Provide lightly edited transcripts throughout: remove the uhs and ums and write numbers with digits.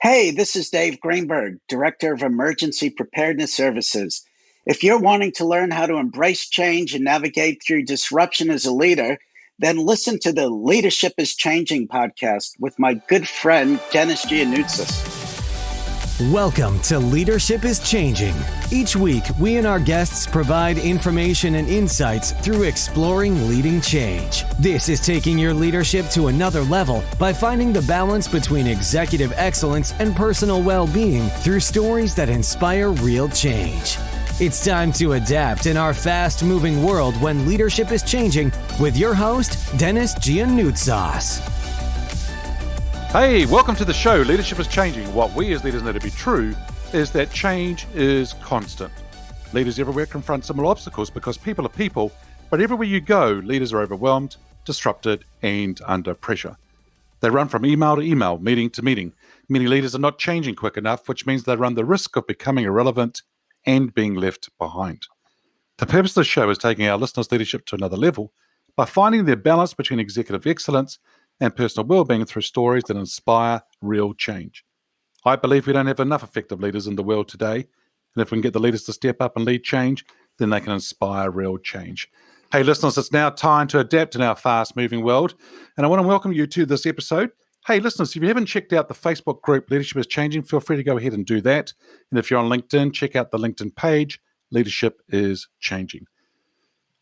Hey, this is Dave Greenberg, Director of Emergency Preparedness Services. If you're wanting to learn how to embrace change and navigate through disruption as a leader, then listen to the Leadership is Changing podcast with my good friend, Dennis Giannoutzis. Welcome to Leadership is Changing. Each week, we and our guests provide information and insights through exploring leading change. This is taking your leadership to another level by finding the balance between executive excellence and personal well-being through stories that inspire real change. It's time to adapt in our fast-moving world when leadership is changing with your host, Dennis Giannoutzis. Hey, welcome to the show. Leadership is Changing. What we as leaders know to be true is that change is constant. Leaders everywhere confront similar obstacles because people are people, but everywhere you go, leaders are overwhelmed, disrupted, and under pressure. They run from email to email, meeting to meeting. Many leaders are not changing quick enough, which means they run the risk of becoming irrelevant and being left behind. The purpose of the show is taking our listeners' leadership to another level by finding their balance between executive excellence and personal well-being through stories that inspire real change. I believe we don't have enough effective leaders in the world today, and if we can get the leaders to step up and lead change, then they can inspire real change. Hey listeners, it's now time to adapt in our fast-moving world, and I want to welcome you to this episode. Hey listeners, if you haven't checked out the Facebook group Leadership is Changing, feel free to go ahead and do that. And if you're on LinkedIn, check out the LinkedIn page, Leadership is Changing.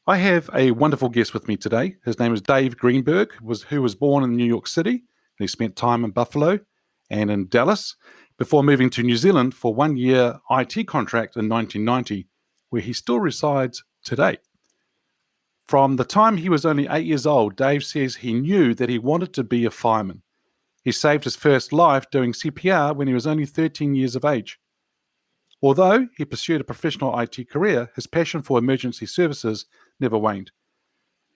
I have a wonderful guest with me today. His name is Dave Greenberg, who was born in New York City, and he spent time in Buffalo and in Dallas before moving to New Zealand for 1 year IT contract in 1990, where he still resides today. From the time he was only 8 years old, Dave says he knew that he wanted to be a fireman. He saved his first life doing CPR when he was only 13 years of age. Although he pursued a professional IT career, his passion for emergency services never waned.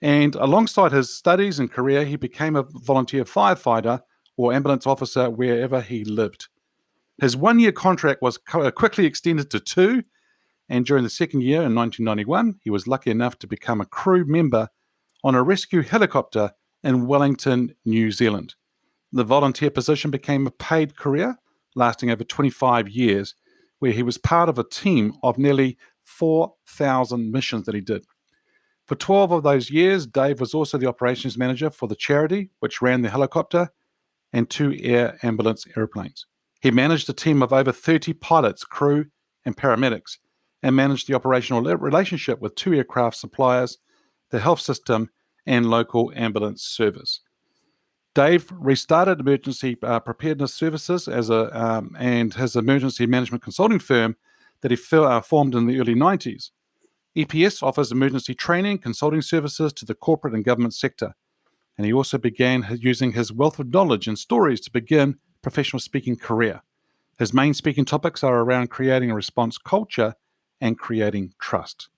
And alongside his studies and career, he became a volunteer firefighter or ambulance officer wherever he lived. His 1 year contract was quickly extended to 2, and during the second year in 1991, he was lucky enough to become a crew member on a rescue helicopter in Wellington, New Zealand. The volunteer position became a paid career, lasting over 25 years, where he was part of a team of nearly 4,000 missions that he did. For 12 of those years, Dave was also the operations manager for the charity, which ran the helicopter and 2 air ambulance aeroplanes. He managed a team of over 30 pilots, crew, and paramedics, and managed the operational relationship with 2 aircraft suppliers, the health system, and local ambulance service. Dave restarted emergency preparedness services and his emergency management consulting firm that he formed in the early 90s. EPS offers emergency training, consulting services to the corporate and government sector. And he also began using his wealth of knowledge and stories to begin a professional speaking career. His main speaking topics are around creating a response culture and creating trust.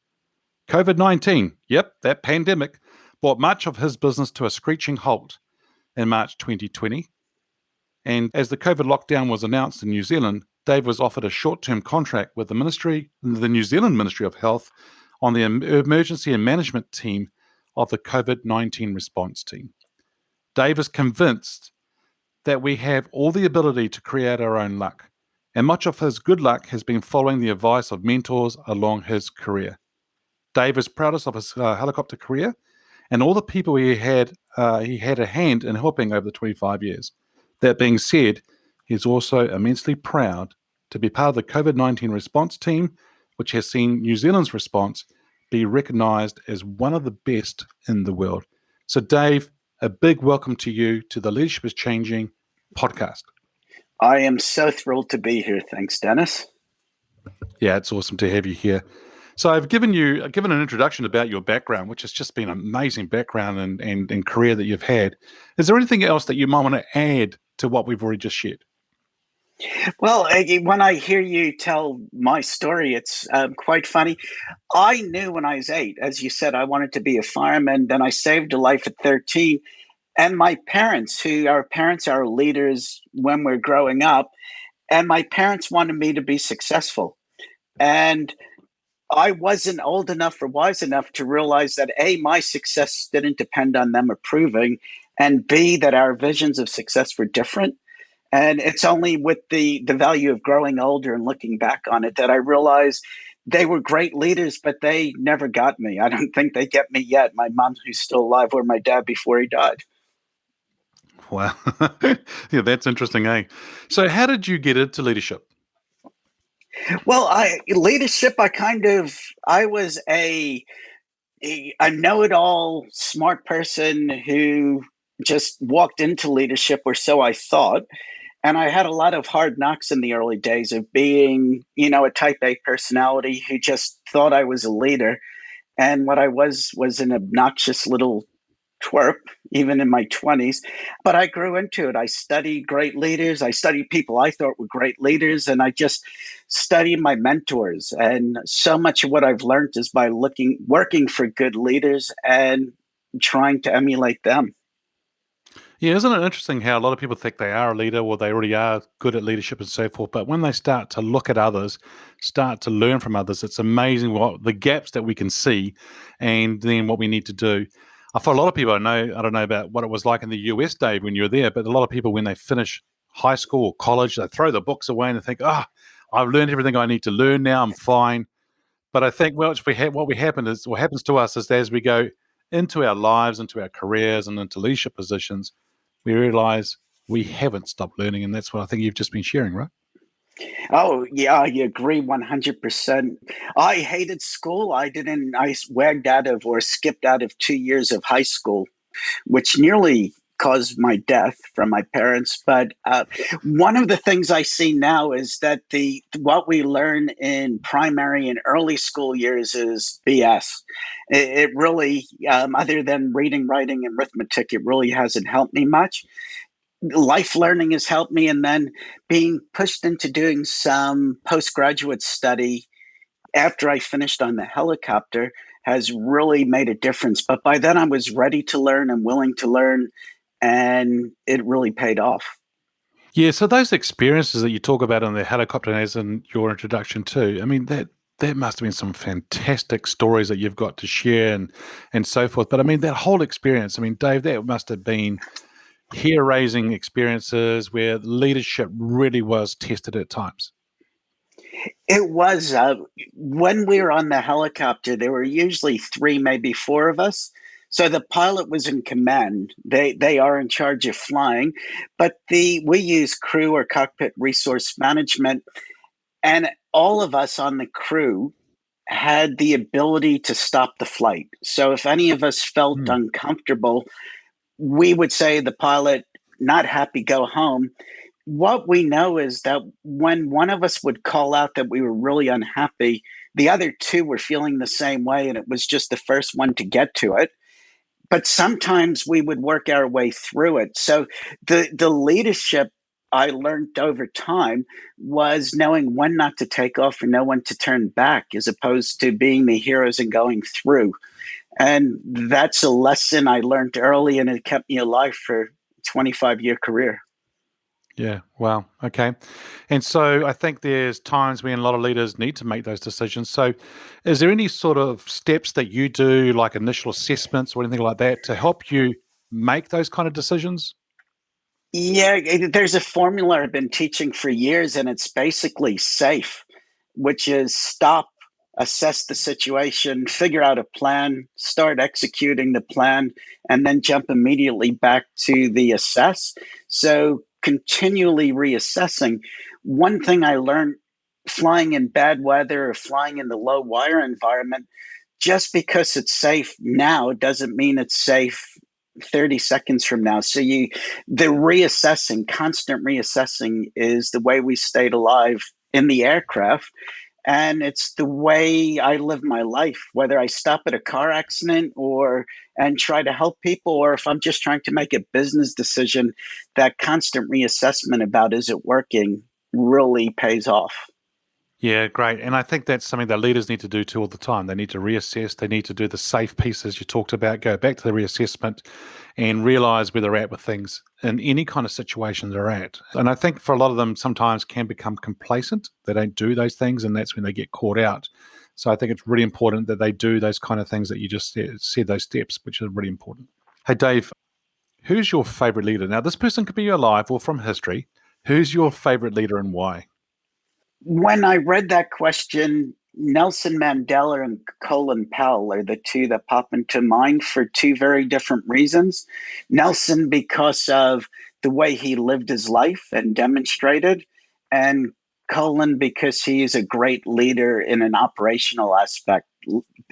COVID-19, that pandemic, brought much of his business to a screeching halt in March 2020. And as the COVID lockdown was announced in New Zealand, Dave was offered a short-term contract with the New Zealand Ministry of Health on the emergency and management team of the COVID-19 response team. Dave is convinced that we have all the ability to create our own luck, and much of his good luck has been following the advice of mentors along his career. Dave is proudest of his helicopter career and all the people he had a hand in helping over the 25 years. That being said, he's also immensely proud to be part of the COVID-19 response team, which has seen New Zealand's response be recognized as one of the best in the world. So Dave, a big welcome to you to the Leadership is Changing podcast. I am so thrilled to be here. Thanks, Dennis. Yeah, it's awesome to have you here. So I've given an introduction about your background, which has just been an amazing background and career that you've had. Is there anything else that you might want to add to what we've already just shared? Well, when I hear you tell my story, it's quite funny. I knew when I was 8, as you said, I wanted to be a fireman. Then I saved a life at 13. And my parents, our parents are leaders when we're growing up, and my parents wanted me to be successful. And I wasn't old enough or wise enough to realize that A, my success didn't depend on them approving, and B, that our visions of success were different. And it's only with the value of growing older and looking back on it that I realized they were great leaders, but they never got me. I don't think they get me yet. My mom, who's still alive, or my dad before he died. Wow. Yeah, that's interesting, eh? So how did you get into leadership? Well, I leadership. I was a know-it-all, smart person who just walked into leadership, or so I thought. And I had a lot of hard knocks in the early days of being, a type A personality who just thought I was a leader. And what I was an obnoxious little twerp, even in my 20s. But I grew into it. I studied great leaders. I studied people I thought were great leaders. And I just studied my mentors. And so much of what I've learned is by working for good leaders and trying to emulate them. Yeah, isn't it interesting how a lot of people think they are a leader or they already are good at leadership and so forth, but when they start to look at others, start to learn from others, it's amazing what the gaps that we can see and then what we need to do. For a lot of people, I don't know about what it was like in the US, Dave, when you were there, but a lot of people, when they finish high school or college, they throw the books away and they think, I've learned everything I need to learn now, I'm fine. But I think, well, what happens to us is as we go into our lives, into our careers, and into leadership positions, we realize we haven't stopped learning, and that's what I think you've just been sharing, right? Oh, yeah, I agree 100%. I hated school. I wagged out of or skipped out of 2 years of high school, which nearly caused my death from my parents. But one of the things I see now is that the what we learn in primary and early school years is BS. It really, other than reading, writing, and arithmetic, it really hasn't helped me much. Life learning has helped me, and then being pushed into doing some postgraduate study after I finished on the helicopter has really made a difference. But by then I was ready to learn and willing to learn, and it really paid off. Yeah, so those experiences that you talk about on the helicopter as in your introduction too, I mean, that must have been some fantastic stories that you've got to share and so forth. But I mean, that whole experience, I mean, Dave, that must have been hair-raising experiences where leadership really was tested at times. It was when we were on the helicopter, there were usually three, maybe four of us. So the pilot was in command. They are in charge of flying, but the we use crew or cockpit resource management, and all of us on the crew had the ability to stop the flight. So if any of us felt Hmm. uncomfortable, we would say the pilot, not happy, go home. What we know is that when one of us would call out that we were really unhappy, the other two were feeling the same way, and it was just the first one to get to it. But sometimes we would work our way through it. So the leadership I learned over time was knowing when not to take off and know when to turn back, as opposed to being the heroes and going through. And that's a lesson I learned early, and it kept me alive for a 25-year career. Yeah. Wow. Okay. And so I think there's times when a lot of leaders need to make those decisions. So is there any sort of steps that you do, like initial assessments or anything like that, to help you make those kind of decisions? Yeah, there's a formula I've been teaching for years, and it's basically SAFE, which is stop, assess the situation, figure out a plan, start executing the plan, and then jump immediately back to the assess. So continually reassessing. One thing I learned flying in bad weather or flying in the low wire environment, just because it's safe now doesn't mean it's safe 30 seconds from now. So the reassessing, constant reassessing is the way we stayed alive in the aircraft. And it's the way I live my life, whether I stop at a car accident or and try to help people, or if I'm just trying to make a business decision, that constant reassessment about is it working really pays off. Yeah, great. And I think that's something that leaders need to do too all the time. They need to reassess. They need to do the safe pieces you talked about, go back to the reassessment and realize where they're at with things in any kind of situation they're at. And I think for a lot of them, sometimes can become complacent. They don't do those things, and that's when they get caught out. So I think it's really important that they do those kind of things that you just said those steps, which are really important. Hey, Dave, who's your favorite leader? Now, this person could be alive or from history. Who's your favorite leader and why? When I read that question, Nelson Mandela and Colin Powell are the two that pop into mind for two very different reasons. Nelson, because of the way he lived his life and demonstrated, and Colin, because he is a great leader in an operational aspect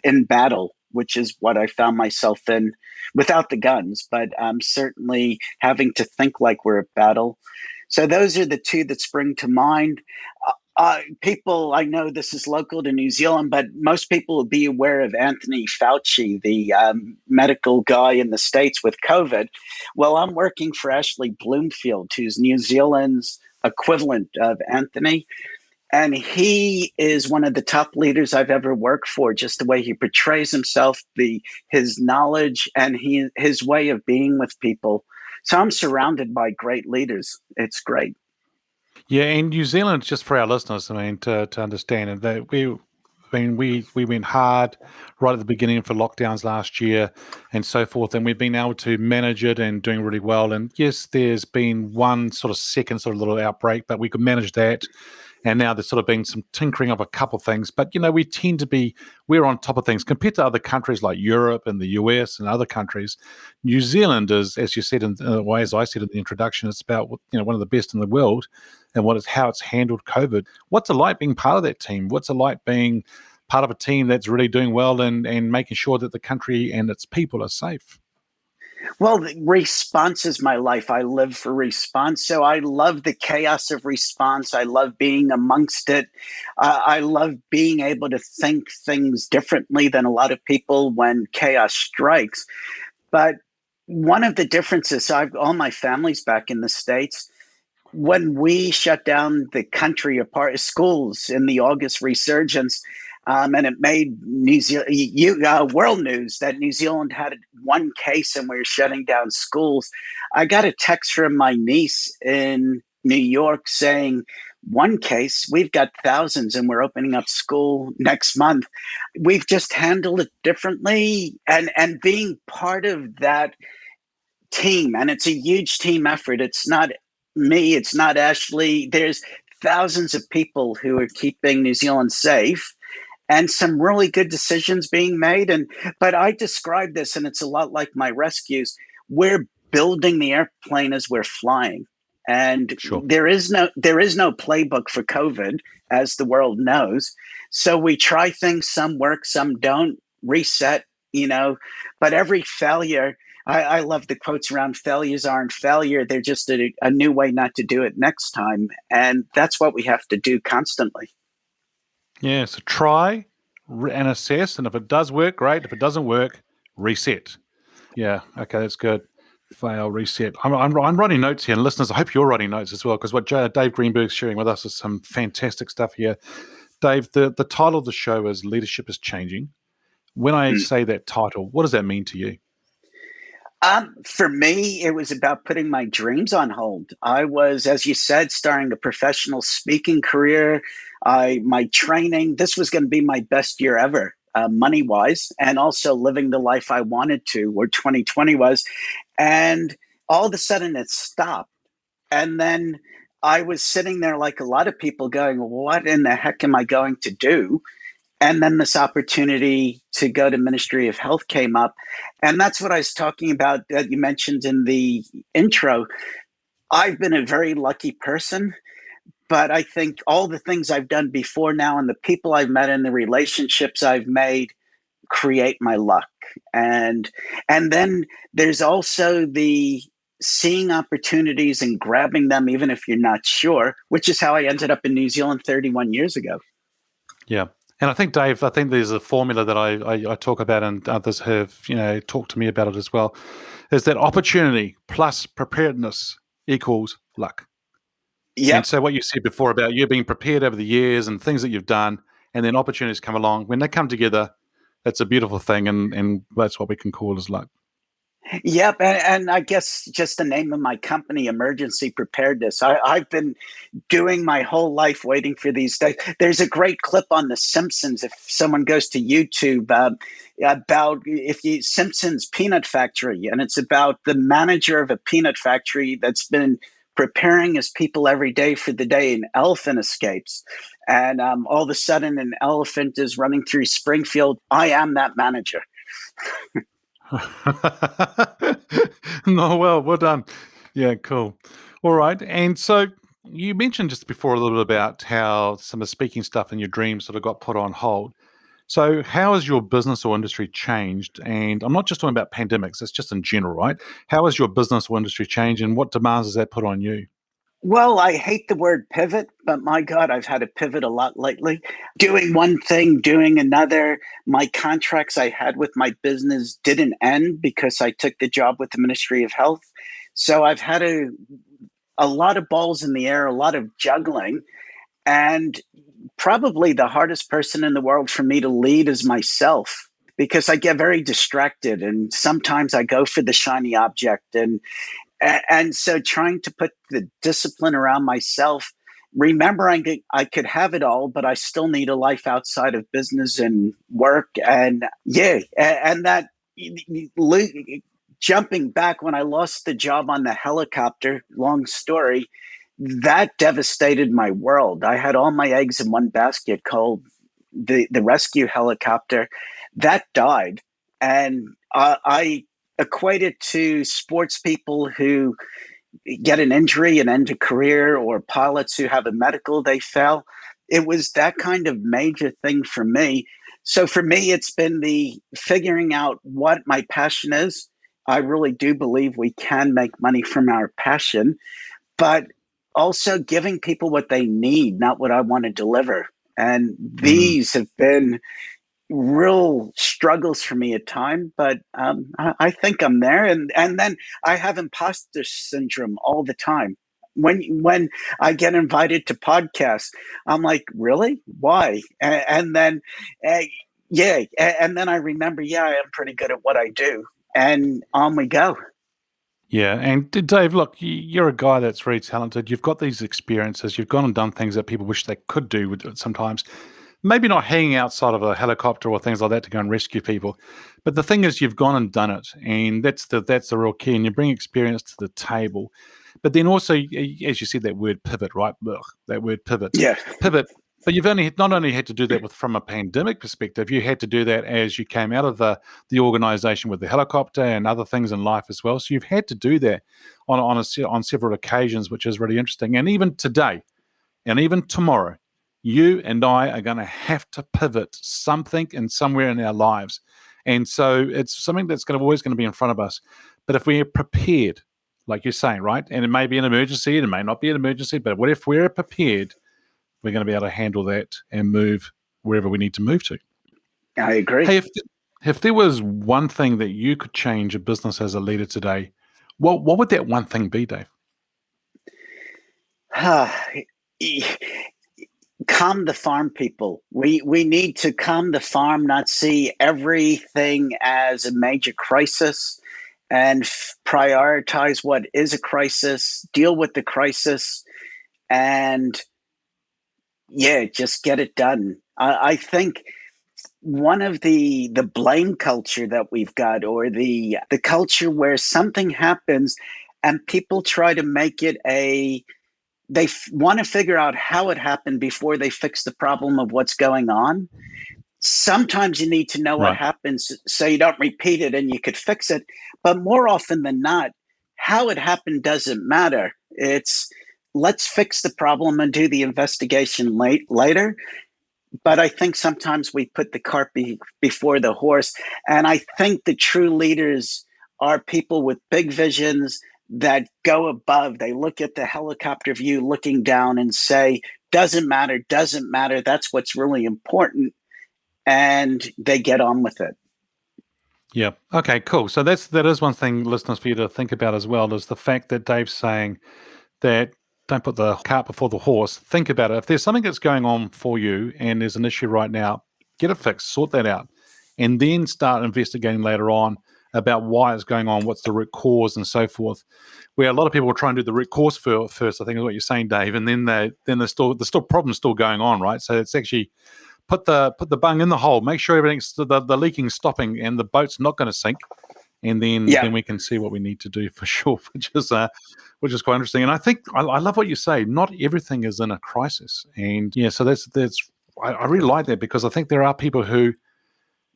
in battle, which is what I found myself in without the guns, but certainly having to think like we're at battle. So those are the two that spring to mind. People, I know this is local to New Zealand, but most people will be aware of Anthony Fauci, the medical guy in the States with COVID. Well, I'm working for Ashley Bloomfield, who's New Zealand's equivalent of Anthony. And he is one of the top leaders I've ever worked for, just the way he portrays himself, his knowledge, and his way of being with people. So I'm surrounded by great leaders. It's great. Yeah, in New Zealand, just for our listeners, I mean, to understand, and that we went hard right at the beginning for lockdowns last year and so forth, and we've been able to manage it and doing really well. And yes, there's been one sort of second sort of little outbreak, but we could manage that. And now there's sort of been some tinkering of a couple of things, but we tend to we're on top of things compared to other countries like Europe and the US and other countries. New Zealand is, as you said, as I said in the introduction, it's about one of the best in the world, and how it's handled COVID. What's it like being part of that team? What's it like being part of a team that's really doing well and making sure that the country and its people are safe? Well, response is my life. I live for response. So I love the chaos of response. I love being amongst it. I love being able to think things differently than a lot of people when chaos strikes. But one of the differences, all my family's back in the States. When we shut down the country apart, schools in the August resurgence, and it made world news that New Zealand had one case and we were shutting down schools. I got a text from my niece in New York saying, one case, we've got thousands and we're opening up school next month. We've just handled it differently. And being part of that team, and it's a huge team effort. It's not me, it's not Ashley. There's thousands of people who are keeping New Zealand safe and some really good decisions being made. But I describe this, and it's a lot like my rescues. We're building the airplane as we're flying. And Sure. there is no playbook for COVID, as the world knows. So we try things, some work, some don't, reset, but every failure, I love the quotes around failures aren't failure. They're just a new way not to do it next time. And that's what we have to do constantly. Yeah, so try and assess, and if it does work, great. If it doesn't work, reset. Yeah, okay, that's good. Fail, reset. I'm writing notes here, and listeners, I hope you're writing notes as well, because what Dave Greenberg's sharing with us is some fantastic stuff here. Dave, the title of the show is Leadership is Changing. When I say that title, what does that mean to you? For me, it was about putting my dreams on hold. I was, as you said, starting a professional speaking career. My training, this was going to be my best year ever, money wise, and also living the life I wanted to, where 2020 was. And all of a sudden it stopped. And then I was sitting there like a lot of people going, what in the heck am I going to do? And then this opportunity to go to Ministry of Health came up. And that's what I was talking about that you mentioned in the intro. I've been a very lucky person, but I think all the things I've done before now and the people I've met and the relationships I've made create my luck. And then there's also the seeing opportunities and grabbing them even if you're not sure, which is how I ended up in New Zealand 31 years ago. Yeah. And I think, Dave, there's a formula that I talk about, and others have, talked to me about it as well, is that opportunity plus preparedness equals luck. Yep. And so what you said before about you being prepared over the years and things that you've done, and then opportunities come along, when they come together, it's a beautiful thing, and that's what we can call as luck. Yep. And I guess just the name of my company, Emergency Preparedness. I've been doing my whole life waiting for these days. There's a great clip on The Simpsons. If someone goes to YouTube about Simpsons Peanut Factory, and it's about the manager of a peanut factory that's been preparing as people every day for the day an elephant escapes. And all of a sudden, an elephant is running through Springfield. I am that manager. No, well done. Yeah, cool. All right. And so you mentioned just before a little bit about how some of the speaking stuff in your dreams sort of got put on hold. So how has your business or industry changed? And I'm not just talking about pandemics, it's just in general, right? How has your business or industry changed and what demands has that put on you? Well, I hate the word pivot, but my God, I've had to pivot a lot lately. Doing one thing, doing another. My contracts I had with my business didn't end because I took the job with the Ministry of Health. So I've had a lot of balls in the air, a lot of juggling. And probably the hardest person in the world for me to lead is myself because I get very distracted and sometimes I go for the shiny object. And so trying to put the discipline around myself, remembering I could have it all, but I still need a life outside of business and work. And yeah, and that jumping back when I lost the job on the helicopter, long story, that devastated my world. I had all my eggs in one basket called the rescue helicopter. That died. And I equate it to sports people who get an injury and end a career, or pilots who have a medical they fail. It was that kind of major thing for me. So for me, it's been the figuring out what my passion is. I really do believe we can make money from our passion, but also giving people what they need, not what I want to deliver. And Mm. these have been real struggles for me at time, but I think I'm there. And then I have imposter syndrome all the time. When I get invited to podcasts, I'm like, really? Why? And then, uh, yeah, and then I remember, yeah, I am pretty good at what I do, and on we go. Yeah, and Dave, look, you're a guy that's very talented. You've got these experiences. You've gone and done things that people wish they could do with it sometimes. Maybe not hanging outside of a helicopter or things like that to go and rescue people, but the thing is, you've gone and done it, and that's the real key. And you bring experience to the table, but then also, as you said, that word pivot, right? Ugh, that word pivot, Yeah, pivot. But you've only not only had to do that from a pandemic perspective, you had to do that as you came out of the organization with the helicopter and other things in life as well. So you've had to do that on several occasions, which is really interesting. And even today, and even tomorrow, you and I are going to have to pivot something and somewhere in our lives. And so it's something that's always going to be in front of us. But if we're prepared, like you're saying, right? And it may be an emergency, it may not be an emergency, but what if we're prepared, we're going to be able to handle that and move wherever we need to move to. I agree. Hey, if there was one thing that you could change a business as a leader today, what would that one thing be, Dave? Calm the farm people. We need to calm the farm, not see everything as a major crisis, and prioritize what is a crisis, deal with the crisis, and yeah, just get it done. I think one of the blame culture that we've got, or the culture where something happens and people try to make it a they want to figure out how it happened before they fix the problem of what's going on. Sometimes you need to know what Right. happens so you don't repeat it and you could fix it. But more often than not, how it happened doesn't matter. It's let's fix the problem and do the investigation later. But I think sometimes we put the cart before the horse. And I think the true leaders are people with big visions that go above. They look at the helicopter view looking down and say, doesn't matter, doesn't matter. That's what's really important. And they get on with it. Yeah. Okay, cool. So that is one thing, listeners, for you to think about as well, is the fact that Dave's saying that don't put the cart before the horse. Think about it. If there's something that's going on for you and there's an issue right now, get it fixed, sort that out, and then start investigating later on about why it's going on, what's the root cause, and so forth. Where a lot of people will try and do the root cause first, I think is what you're saying, Dave, and then the problem's still going on, right? So it's actually put the bung in the hole, make sure everything's the leaking's stopping and the boat's not going to sink, and then we can see what we need to do for sure, which is quite interesting. And I think I love what you say. Not everything is in a crisis, and so that's I really like that, because I think there are people who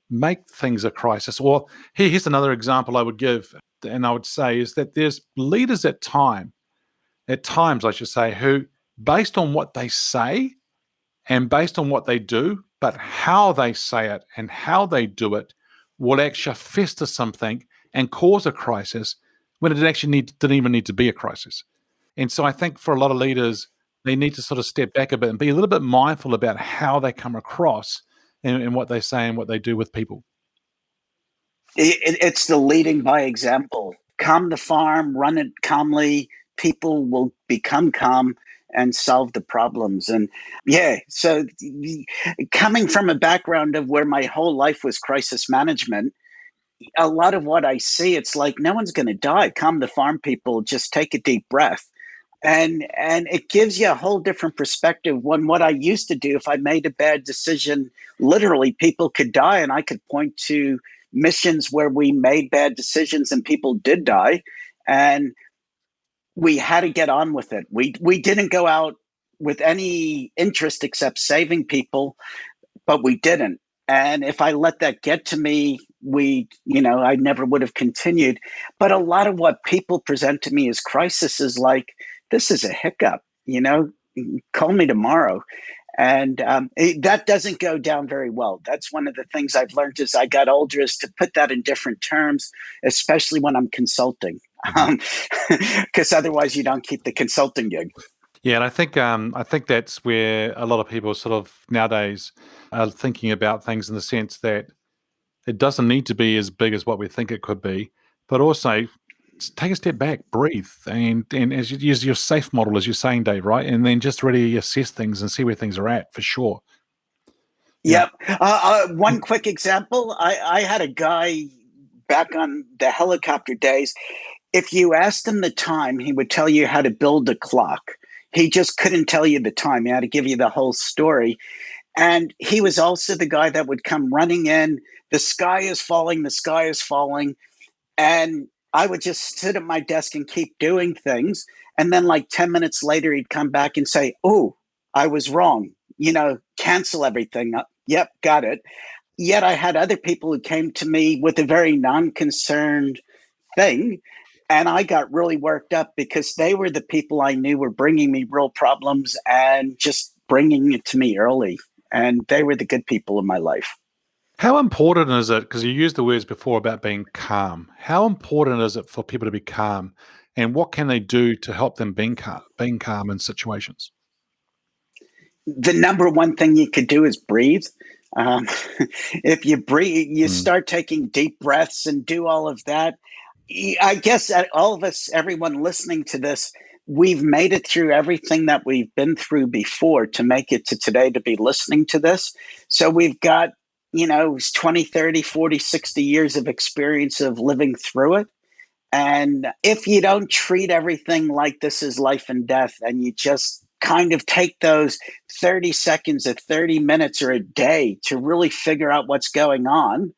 make things a crisis. Or here's another example I would give, and I would say is that there's leaders at times, I should say, who, based on what they say and based on what they do, but how they say it and how they do it, will actually fester something and cause a crisis when it actually didn't even need to be a crisis. And so I think for a lot of leaders, they need to sort of step back a bit and be a little bit mindful about how they come across and what they say and what they do with people. It's the leading by example. Calm the farm, run it calmly. People will become calm and solve the problems. And so coming from a background of where my whole life was crisis management, a lot of what I see, it's like, no one's going to die. Calm the farm, people. Just take a deep breath. And it gives you a whole different perspective. When what I used to do, if I made a bad decision, literally people could die, and I could point to missions where we made bad decisions and people did die, and we had to get on with it. We didn't go out with any interest except saving people, but we didn't. And if I let that get to me, I never would have continued. But a lot of what people present to me as crisis is like, this is a hiccup, call me tomorrow. And that doesn't go down very well. That's one of the things I've learned as I got older, is to put that in different terms, especially when I'm consulting, because otherwise you don't keep the consulting gig. Yeah, and I think that's where a lot of people sort of nowadays are thinking about things, in the sense that it doesn't need to be as big as what we think it could be, but also take a step back, breathe, and as you use your safe model, as you're saying, Dave, right? And then just really assess things and see where things are at, for sure. Yep. One quick example. I had a guy back on the helicopter days. If you asked him the time, he would tell you how to build a clock. He just couldn't tell you the time. He had to give you the whole story. And he was also the guy that would come running in. The sky is falling. The sky is falling. And I would just sit at my desk and keep doing things. And then like 10 minutes later, he'd come back and say, oh, I was wrong. Cancel everything. Yep, got it. Yet I had other people who came to me with a very non-concerned thing. And I got really worked up because they were the people I knew were bringing me real problems and just bringing it to me early. And they were the good people in my life. How important is it, because you used the words before about being calm, how important is it for people to be calm, and what can they do to help them being calm in situations? The number one thing you could do is breathe. If you breathe, you start taking deep breaths and do all of that. I guess all of us, everyone listening to this, we've made it through everything that we've been through before to make it to today, to be listening to this. So we've got, 20, 30, 40, 60 years of experience of living through it. And if you don't treat everything like this is life and death, and you just kind of take those 30 seconds or 30 minutes or a day to really figure out what's going on,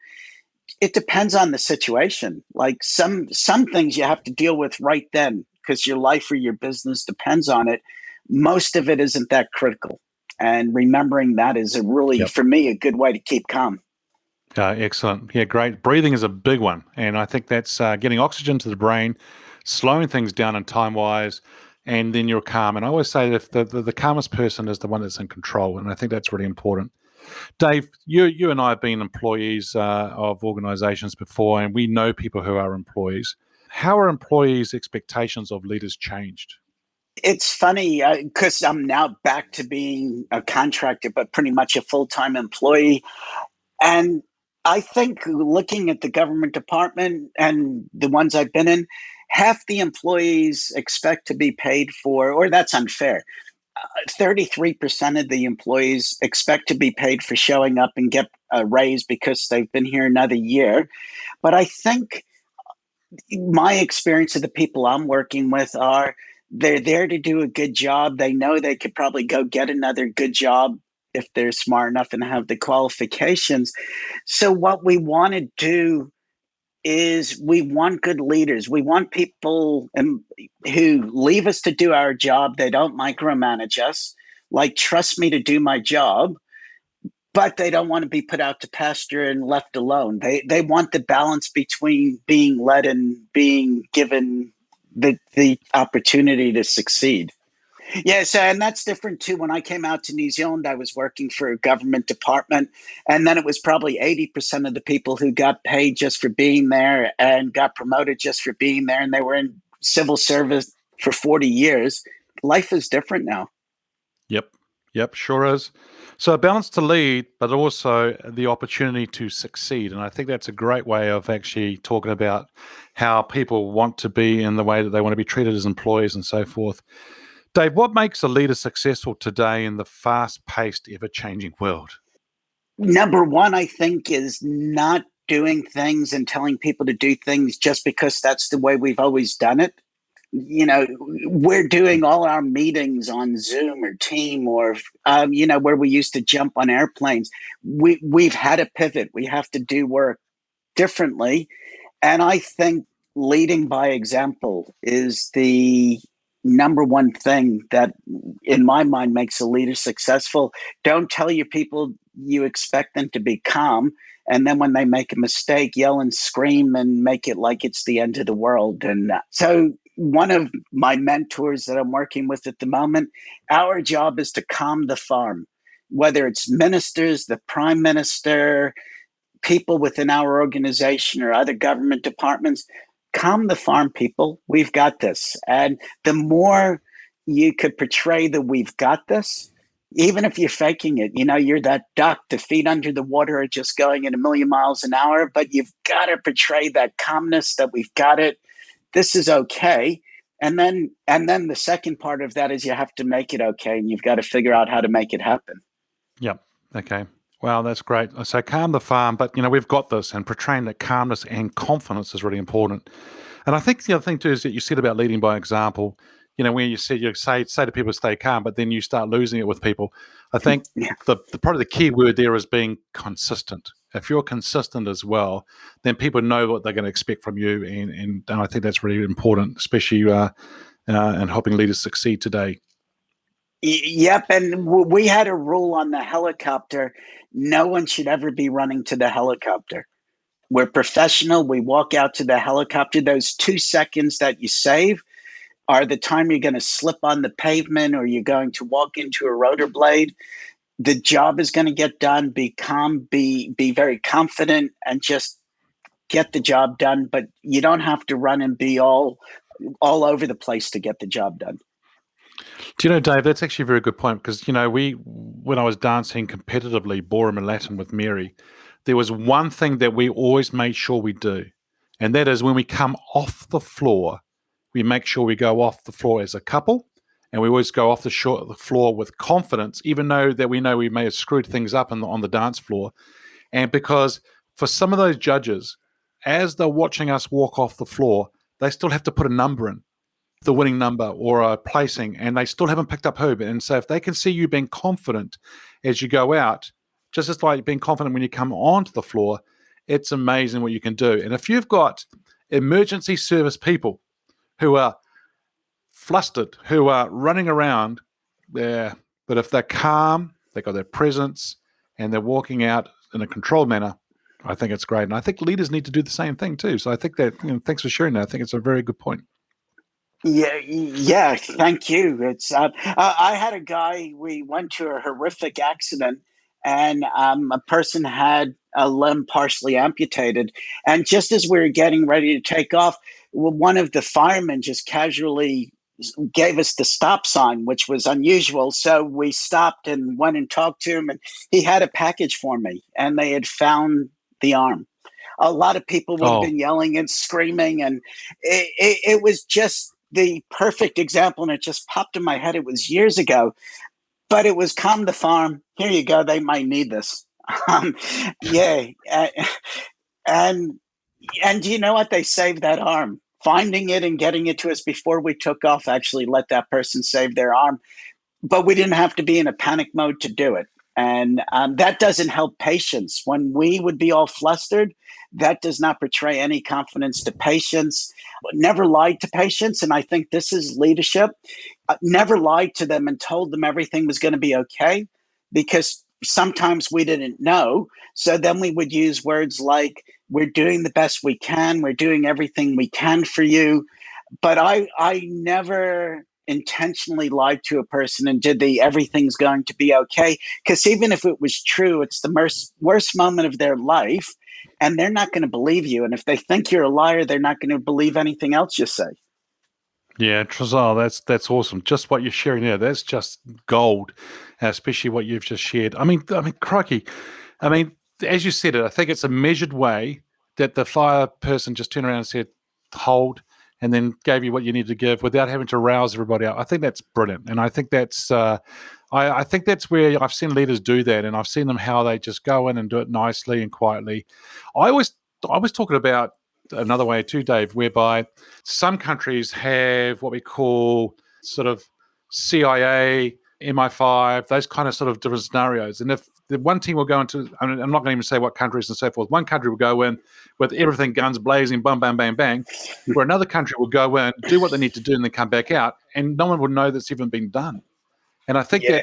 it depends on the situation. Like some things you have to deal with right then because your life or your business depends on it. Most of it isn't that critical. And remembering that is a really, for me, a good way to keep calm. Excellent. Yeah, great. Breathing is a big one. And I think that's getting oxygen to the brain, slowing things down in time-wise, and then you're calm. And I always say that if the calmest person is the one that's in control. And I think that's really important. Dave, you and I have been employees of organizations before, and we know people who are employees. How are employees' expectations of leaders changed? It's funny because I'm now back to being a contractor, but pretty much a full-time employee. And I think looking at the government department and the ones I've been in, half the employees expect to be paid for, or that's unfair. 33% of the employees expect to be paid for showing up and get a raise because they've been here another year. But I think my experience of the people I'm working with are they're there to do a good job. They know they could probably go get another good job if they're smart enough and have the qualifications. So what we want to do is we want good leaders. We want people who leave us to do our job. They don't micromanage us, like trust me to do my job, but they don't want to be put out to pasture and left alone. They want the balance between being led and being given the opportunity to succeed. Yes, and that's different too. When I came out to New Zealand, I was working for a government department, and then it was probably 80% of the people who got paid just for being there and got promoted just for being there, and they were in civil service for 40 years. Life is different now. Yep. Yep, sure is. So a balance to lead, but also the opportunity to succeed. And I think that's a great way of actually talking about how people want to be in the way that they want to be treated as employees and so forth. Dave, what makes a leader successful today in the fast-paced, ever-changing world? Number one, I think, is not doing things and telling people to do things just because that's the way we've always done it. We're doing all our meetings on Zoom or Team or, where we used to jump on airplanes. We've had to pivot. We have to do work differently. And I think leading by example is the number one thing that, in my mind, makes a leader successful. Don't tell your people you expect them to be calm. And then when they make a mistake, yell and scream and make it like it's the end of the world. And so one of my mentors that I'm working with at the moment, our job is to calm the farm, whether it's ministers, the prime minister, people within our organization or other government departments. Calm the farm, people. We've got this. And the more you could portray that we've got this, even if you're faking it, you're that duck, the feet under the water are just going at 1,000,000 miles an hour, but you've got to portray that calmness that we've got it. This is okay. And then the second part of that is you have to make it okay, and you've got to figure out how to make it happen. Yep. Okay. Wow, that's great. So calm the farm, but we've got this, and portraying that calmness and confidence is really important. And I think the other thing too is that you said about leading by example. Where you said you say to people stay calm, but then you start losing it with people. I think Yeah. the probably the key word there is being consistent. If you're consistent as well, then people know what they're going to expect from you, and I think that's really important, especially in helping leaders succeed today. Yep. And we had a rule on the helicopter. No one should ever be running to the helicopter. We're professional. We walk out to the helicopter. Those 2 seconds that you save are the time you're going to slip on the pavement or you're going to walk into a rotor blade. The job is going to get done. Be calm, be very confident, and just get the job done. But you don't have to run and be all over the place to get the job done. Do you know, Dave, that's actually a very good point because, when I was dancing competitively ballroom and Latin with Mary, there was one thing that we always made sure we do, and that is when we come off the floor, we make sure we go off the floor as a couple, and we always go off the floor with confidence, even though that we know we may have screwed things up on the dance floor. And because for some of those judges, as they're watching us walk off the floor, they still have to put a number in, the winning number or a placing, and they still haven't picked up Herbert. And so if they can see you being confident as you go out, just as like being confident when you come onto the floor, it's amazing what you can do. And if you've got emergency service people who are flustered, who are running around there, but if they're calm, they've got their presence, and they're walking out in a controlled manner, I think it's great. And I think leaders need to do the same thing too. So I think that, thanks for sharing that. I think it's a very good point. Yeah. Thank you. It's I had a guy. We went to a horrific accident, and a person had a limb partially amputated. And just as we were getting ready to take off, one of the firemen just casually gave us the stop sign, which was unusual. So we stopped and went and talked to him, and he had a package for me, and they had found the arm. A lot of people would have Oh, been yelling and screaming, and it was just the perfect example, and it just popped in my head. It was years ago, but it was calm the farm. Here you go. They might need this. Um, yeah, and and you know what? They saved that arm. Finding it and getting it to us before we took off actually let that person save their arm. But we didn't have to be in a panic mode to do it. And that doesn't help patients. When we would be all flustered, that does not portray any confidence to patients. Never lied to patients. And I think this is leadership. Never lied to them and told them everything was going to be okay, because sometimes we didn't know. So then we would use words like, we're doing the best we can. We're doing everything we can for you. But I never intentionally lied to a person and did the everything's going to be okay. Because even if it was true, it's the worst moment of their life. And they're not going to believe you. And if they think you're a liar, they're not going to believe anything else you say. Yeah, Trizal, that's awesome. Just what you're sharing there, that's just gold, especially what you've just shared. I mean, crikey. I mean, as you said it, I think it's a measured way that the fire person just turned around and said, hold, and then gave you what you needed to give without having to rouse everybody out. I think that's brilliant. And I think that's I think that's where I've seen leaders do that, and I've seen them how they just go in and do it nicely and quietly. I was talking about another way too, Dave, whereby some countries have what we call sort of CIA, MI5, those kind of sort of different scenarios. And if the one team will go into, I'm not going to even say what countries and so forth, one country will go in with everything guns blazing, bam, bam, bang, bang, where another country will go in, do what they need to do, and then come back out, and no one will know that's even been done. And I think Yeah.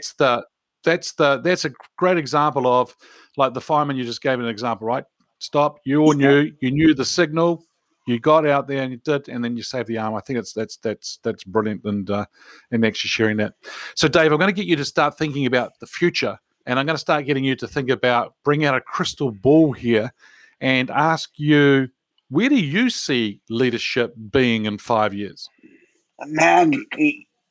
that's a great example of, like the fireman you just gave an example, right? Stop. You all knew. You knew the signal. You got out there and you did, and then you saved the arm. I think that's brilliant, and actually sharing that. So, Dave, I'm going to get you to start thinking about the future, and I'm going to start getting you to think about bring out a crystal ball here, and ask you, where do you see leadership being in 5 years? Man,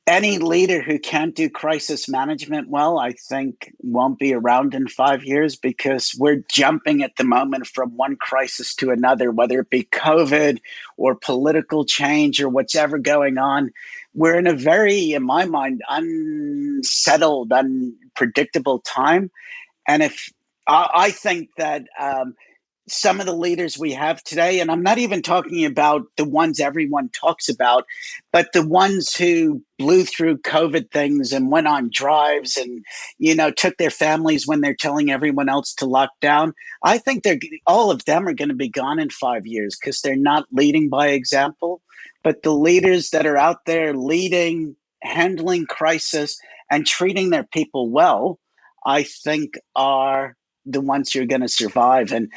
any leader who can't do crisis management well, I think won't be around in 5 years, because we're jumping at the moment from one crisis to another, whether it be COVID or political change or whatever going on. We're in a very, in my mind, unsettled, unpredictable time. And if I think that some of the leaders we have today, and I'm not even talking about the ones everyone talks about, but the ones who blew through COVID things and went on drives and, took their families when they're telling everyone else to lock down. I think all of them are going to be gone in 5 years, because they're not leading by example. But the leaders that are out there leading, handling crisis, and treating their people well, I think are the ones who are going to survive. And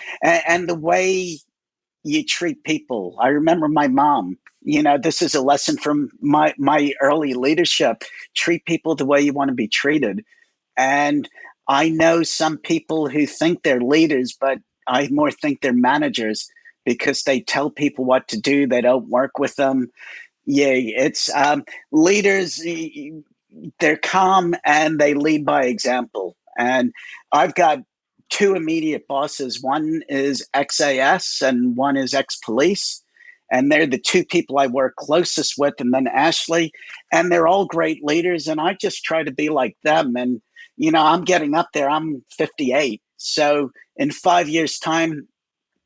the way you treat people. I remember my mom. This is a lesson from my early leadership. Treat people the way you want to be treated. And I know some people who think they're leaders, but I more think they're managers, because they tell people what to do. They don't work with them. Yeah, it's leaders. They're calm and they lead by example. And I've got two immediate bosses. One is ex-AS and one is ex-police. And they're the two people I work closest with, and then Ashley. And they're all great leaders. And I just try to be like them. And, I'm getting up there. I'm 58. So in 5 years' time,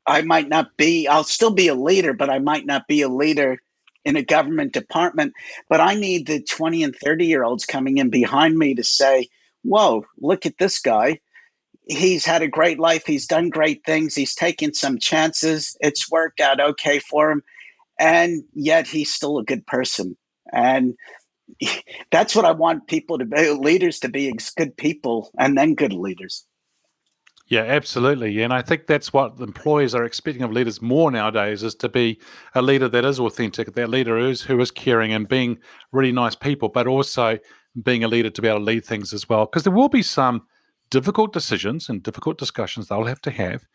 I'll still be a leader, but I might not be a leader in a government department. But I need the 20 and 30-year-olds coming in behind me to say, whoa, look at this guy. He's had a great life. He's done great things. He's taken some chances. It's worked out okay for him. And yet he's still a good person. And that's what I want people to be, leaders to be, good people and then good leaders. Yeah, absolutely. And I think that's what employers are expecting of leaders more nowadays, is to be a leader that is authentic, that leader who is caring and being really nice people, but also being a leader to be able to lead things as well. Because there will be some difficult decisions and difficult discussions they'll have to have,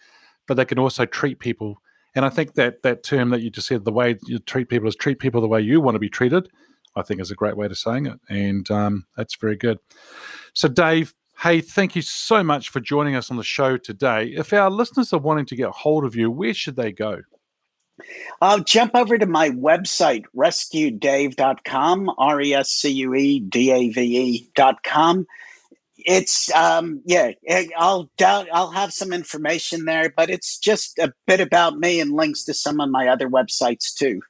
but they can also treat people. And I think that term that you just said, the way you treat people, is treat people the way you want to be treated, I think is a great way of saying it. And that's very good. So, Dave, hey, thank you so much for joining us on the show today. If our listeners are wanting to get hold of you, where should they go? Jump over to my website, rescuedave.com, rescuedave.com. It's I'll have some information there, but it's just a bit about me and links to some of my other websites too.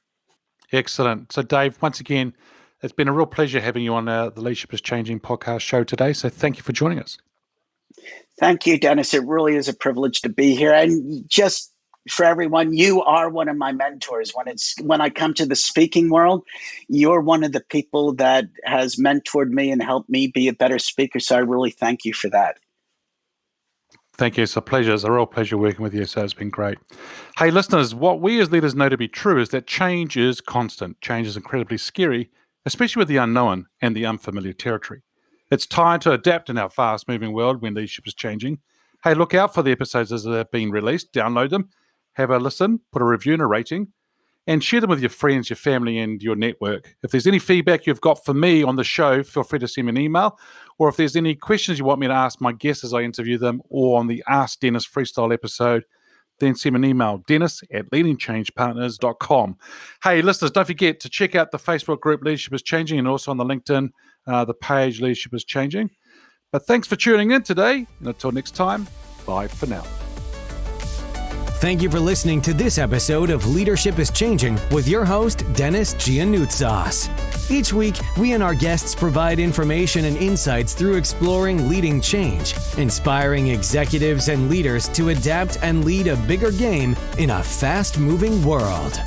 Excellent. So, Dave, once again, it's been a real pleasure having you on the Leadership is Changing podcast show today. So thank you for joining us. Thank you, Dennis. It really is a privilege to be here. And just for everyone, you are one of my mentors. When I come to the speaking world, you're one of the people that has mentored me and helped me be a better speaker. So I really thank you for that. Thank you. It's a pleasure. It's a real pleasure working with you. So it's been great. Hey, listeners, what we as leaders know to be true is that change is constant. Change is incredibly scary, especially with the unknown and the unfamiliar territory. It's time to adapt in our fast-moving world when leadership is changing. Hey, look out for the episodes as they're being released. Download them, have a listen, put a review and a rating, and share them with your friends, your family, and your network. If there's any feedback you've got for me on the show, feel free to send me an email. Or if there's any questions you want me to ask my guests as I interview them, or on the Ask Dennis Freestyle episode, then send me an email, dennis@leadingchangepartners.com. Hey, listeners, don't forget to check out the Facebook group Leadership is Changing, and also on the LinkedIn, the page Leadership is Changing. But thanks for tuning in today, and until next time, bye for now. Thank you for listening to this episode of Leadership is Changing with your host, Dennis Giannoutsas. Each week, we and our guests provide information and insights through exploring leading change, inspiring executives and leaders to adapt and lead a bigger game in a fast-moving world.